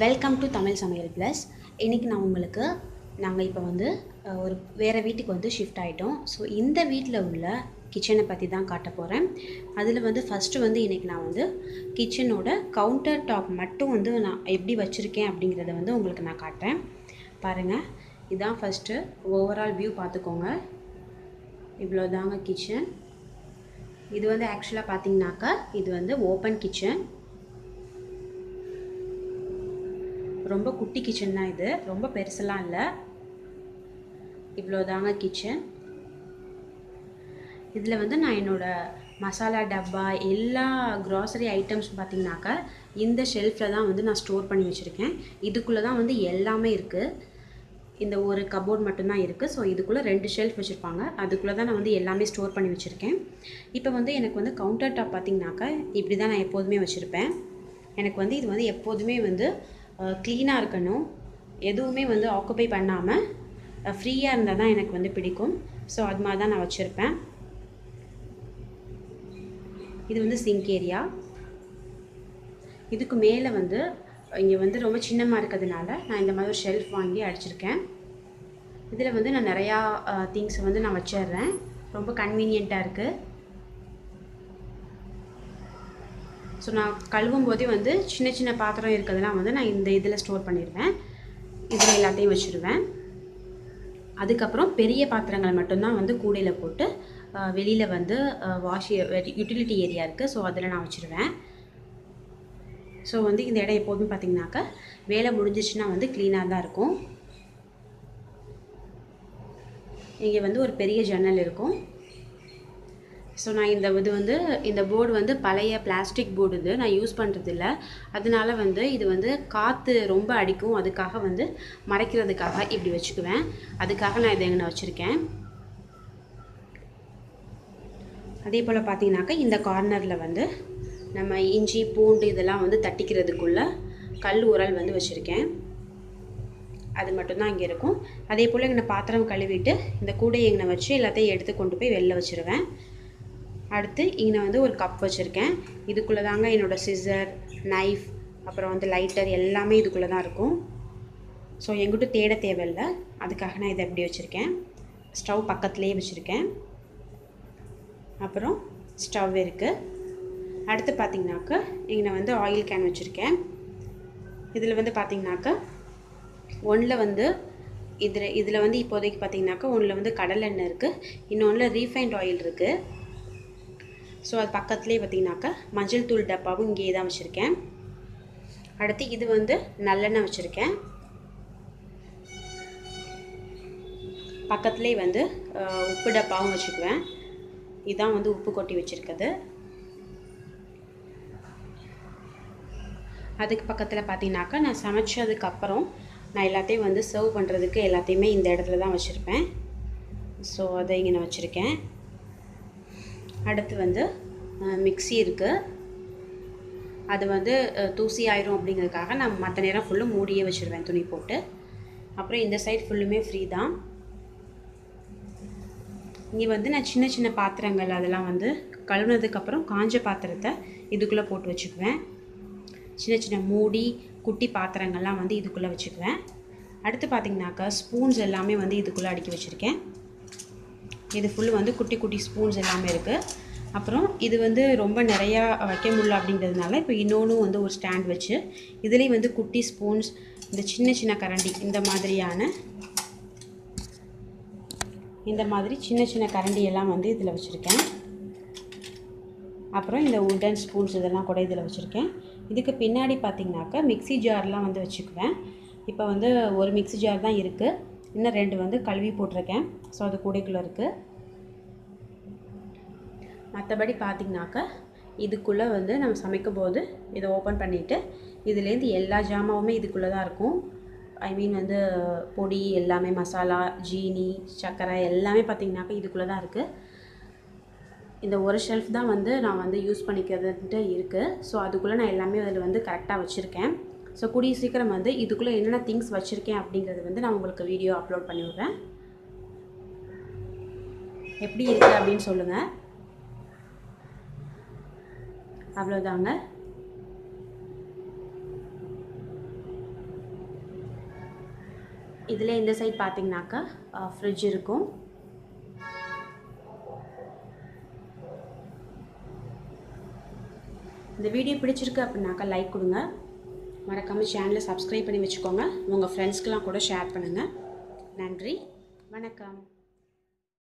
Welcome to Tamil சமையல் plus. இன்றைக்கி நான் உங்களுக்கு நாங்கள் இப்போ வந்து ஒரு வேறு வீட்டுக்கு வந்து ஷிஃப்ட் ஆகிட்டோம். ஸோ இந்த வீட்டில் உள்ள கிச்சனை பற்றி தான் காட்ட போகிறேன். அதில் வந்து ஃபஸ்ட்டு வந்து இன்றைக்கி நான் வந்து கிச்சனோட கவுண்டர் டாப் மட்டும் வந்து நான் எப்படி வச்சுருக்கேன் அப்படிங்கிறத வந்து உங்களுக்கு நான் காட்டுறேன். பாருங்கள், இதுதான் ஃபஸ்ட்டு ஓவரால் வியூ பார்த்துக்கோங்க. இவ்வளோ தாங்க கிச்சன். இது வந்து ஆக்சுவலாக பார்த்தீங்கன்னாக்கா இது வந்து ஓப்பன் கிச்சன். ரொம்ப குட்டி கிச்சன் தான் இது, ரொம்ப பெருசெல்லாம் இல்லை. இவ்வளோ தாங்க கிச்சன். இதில் வந்து நான் என்னோடய மசாலா டப்பா எல்லா க்ராசரி ஐட்டம்ஸ் பார்த்திங்கனாக்கா இந்த ஷெல்ஃபில் தான் வந்து நான் ஸ்டோர் பண்ணி வச்சுருக்கேன். இதுக்குள்ளே தான் வந்து எல்லாமே இருக்குது. இந்த ஒரு கபோர்ட் மட்டும்தான் இருக்குது. ஸோ இதுக்குள்ளே 2 ஷெல்ஃப் வச்சுருப்பாங்க. அதுக்குள்ளே தான் நான் வந்து எல்லாமே ஸ்டோர் பண்ணி வச்சுருக்கேன். இப்போ வந்து எனக்கு வந்து கவுண்டர் டாப் பார்த்திங்கனாக்கா இப்படி தான் நான் எப்போதுமே வச்சுருப்பேன். எனக்கு வந்து இது வந்து எப்போதுமே வந்து க்ளீனாக இருக்கணும், எதுவுமே வந்து ஆக்குபை பண்ணாமல் ஃப்ரீயாக இருந்தால் தான் எனக்கு வந்து பிடிக்கும். ஸோ அது மாதிரி தான் நான் வச்சுருப்பேன். இது வந்து சிங்க் ஏரியா. இதுக்கு மேலே வந்து இங்கே வந்து ரொம்ப சின்னமாக இருக்கிறதுனால நான் இந்த மாதிரி ஒரு ஷெல்ஃப் வாங்கி அடிச்சிருக்கேன். இதில் வந்து நான் நிறையா திங்ஸ் வந்து நான் வச்சிடுறேன். ரொம்ப கன்வீனியண்ட்டாக இருக்குது. ஸோ நான் கழுவும் போதே வந்து சின்ன சின்ன பாத்திரம் இருக்கிறதுலாம் வந்து நான் இந்த இதில் ஸ்டோர் பண்ணிடுவேன். இதில் எல்லாத்தையும் வச்சுருவேன். அதுக்கப்புறம் பெரிய பாத்திரங்கள் மட்டும்தான் வந்து கூடையில் போட்டு வெளியில் வந்து யூட்டிலிட்டி ஏரியா இருக்குது. ஸோ அதில் நான் வச்சுருவேன். ஸோ வந்து இந்த இடம் எப்போதுமே பார்த்திங்கனாக்கா வேலை முடிஞ்சிச்சுன்னா வந்து க்ளீனாக தான் இருக்கும். இங்கே வந்து ஒரு பெரிய ஜன்னல் இருக்கும். ஸோ நான் இந்த போர்டு வந்து பழைய பிளாஸ்டிக் போர்டு, இது நான் யூஸ் பண்ணுறதில்ல. அதனால வந்து இது வந்து காற்று ரொம்ப அடிக்கும். அதுக்காக வந்து மறைக்கிறதுக்காக இப்படி வச்சுக்குவேன். அதுக்காக நான் இதை எங்கே வச்சுருக்கேன். அதே போல் பார்த்தீங்கன்னாக்கா இந்த கார்னரில் வந்து நம்ம இஞ்சி பூண்டு இதெல்லாம் வந்து தட்டிக்கிறதுக்குள்ள கல் உரல் வந்து வச்சுருக்கேன். அது மட்டும்தான் இங்கே இருக்கும். அதே போல் இங்கே பாத்திரம் கழுவிட்டு இந்த கூடையை இங்கே வச்சு எல்லாத்தையும் எடுத்து கொண்டு போய் வெளில வச்சுருவேன். அடுத்து இங்கே வந்து ஒரு கப் வச்சுருக்கேன். இதுக்குள்ளே தாங்க என்னோடய சிசர், நைஃப், அப்புறம் வந்து லைட்டர் எல்லாமே இதுக்குள்ளே தான் இருக்கும். ஸோ எங்கிட்ட தேட தேவையில்லை. அதுக்காக நான் இதை எப்படி வச்சுருக்கேன். ஸ்டவ் பக்கத்துலேயே வச்சுருக்கேன். அப்புறம் ஸ்டவ் இருக்குது. அடுத்து பார்த்திங்கனாக்கா இங்கே வந்து ஆயில் கேன் வச்சுருக்கேன். இதில் வந்து பார்த்திங்கனாக்கா ஒன்றில் வந்து இதில் வந்து இப்போதைக்கு பார்த்திங்கனாக்கா ஒன்றில் வந்து கடலெண்ணெய் இருக்குது, இன்னொன்றில் ரீஃபைண்ட் ஆயில் இருக்குது. ஸோ அது பக்கத்துலேயே பார்த்திங்கனாக்கா மஞ்சள் தூள் டப்பாவும் இங்கேயே தான் வச்சுருக்கேன். அடுத்து இது வந்து நல்லெண்ணெய் வச்சுருக்கேன். பக்கத்துலேயே வந்து உப்பு டப்பாவும் வச்சுக்குவேன். இதுதான் வந்து உப்பு கொட்டி வச்சுருக்குது. அதுக்கு பக்கத்தில் பார்த்திங்கனாக்கா நான் சமைச்சதுக்கப்புறம் நான் எல்லாத்தையும் வந்து சர்வ் பண்ணுறதுக்கு எல்லாத்தையுமே இந்த இடத்துல தான் வச்சுருப்பேன். ஸோ அதை இங்கே நான் வச்சுருக்கேன். அடுத்து வந்து மிக்ஸி இருக்குது. அது வந்து தூசி ஆயிரும் அப்படிங்கிறதுக்காக நான் மற்ற நேரம் ஃபுல்லும் மூடியே வச்சுருவேன் துணி போட்டு. அப்புறம் இந்த சைடு ஃபுல்லுமே ஃப்ரீ தான். இங்கே வந்து நான் சின்ன சின்ன பாத்திரங்கள் அதெல்லாம் வந்து கழுவுனதுக்கப்புறம் காஞ்ச பாத்திரத்தை இதுக்குள்ளே போட்டு வச்சுக்குவேன். சின்ன சின்ன மூடி குட்டி பாத்திரங்கள்லாம் வந்து இதுக்குள்ளே வச்சுக்குவேன். அடுத்து பார்த்திங்கனாக்கா ஸ்பூன்ஸ் எல்லாமே வந்து இதுக்குள்ளே அடுக்கி வச்சுருக்கேன். இது ஃபுல்லு வந்து குட்டி குட்டி ஸ்பூன்ஸ் எல்லாமே இருக்குது. அப்புறம் இது வந்து ரொம்ப நிறையா வைக்க முடியல அப்படிங்கிறதுனால இப்போ இன்னொன்று வந்து ஒரு ஸ்டாண்ட் வச்சு இதுலேயும் வந்து குட்டி ஸ்பூன்ஸ், இந்த சின்ன சின்ன கரண்டி, இந்த மாதிரி சின்ன சின்ன கரண்டி எல்லாம் வந்து இதில் வச்சுருக்கேன். அப்புறம் இந்த உட்டன் ஸ்பூன்ஸ் இதெல்லாம் கூட இதில் வச்சுருக்கேன். இதுக்கு பின்னாடி பார்த்திங்கனாக்கா மிக்ஸி ஜார்லாம் வந்து வச்சுக்குவேன். இப்போ வந்து ஒரு மிக்ஸி ஜார் தான் இருக்குது. இன்னும் 2 வந்து கழுவி போட்டிருக்கேன். ஸோ அது கூடைக்குள்ளே இருக்குது. மற்றபடி பார்த்திங்கனாக்கா இதுக்குள்ளே வந்து நம்ம சமைக்கும் போது இதை ஓப்பன் பண்ணிவிட்டு இதுலேருந்து எல்லா ஜாமாவுமே இதுக்குள்ளே தான் இருக்கும். ஐ மீன் வந்து பொடி எல்லாமே, மசாலா, ஜீனி, சர்க்கரை எல்லாமே பார்த்திங்கனாக்கா இதுக்குள்ளே தான் இருக்குது. இந்த ஒரு ஷெல்ஃப் தான் வந்து நான் வந்து யூஸ் பண்ணிக்கிறதுன்ட்டு இருக்குது. ஸோ அதுக்குள்ளே நான் எல்லாமே அதில் வந்து கரெக்டாக வச்சுருக்கேன். ஸோ கூடிய சீக்கிரம் வந்து இதுக்குள்ளே என்னென்ன திங்ஸ் வச்சுருக்கேன் அப்படிங்கிறது வந்து நான் உங்களுக்கு வீடியோ அப்லோட் பண்ணி விட்றேன். எப்படி இருக்குது அப்படின்னு சொல்லுங்கள். அவ்வளோதாங்க. இதில் இந்த சைட் பார்த்தீங்கன்னாக்கா ஃப்ரிட்ஜ் இருக்கும். இந்த வீடியோ பிடிச்சிருக்கு அப்படின்னாக்கா லைக் கொடுங்க. மறக்காமல் சேனலை சப்ஸ்கிரைப் பண்ணி வச்சுக்கோங்க. உங்கள் ஃப்ரெண்ட்ஸ்க்கெலாம் கூட ஷேர் பண்ணுங்கள். நன்றி, வணக்கம்.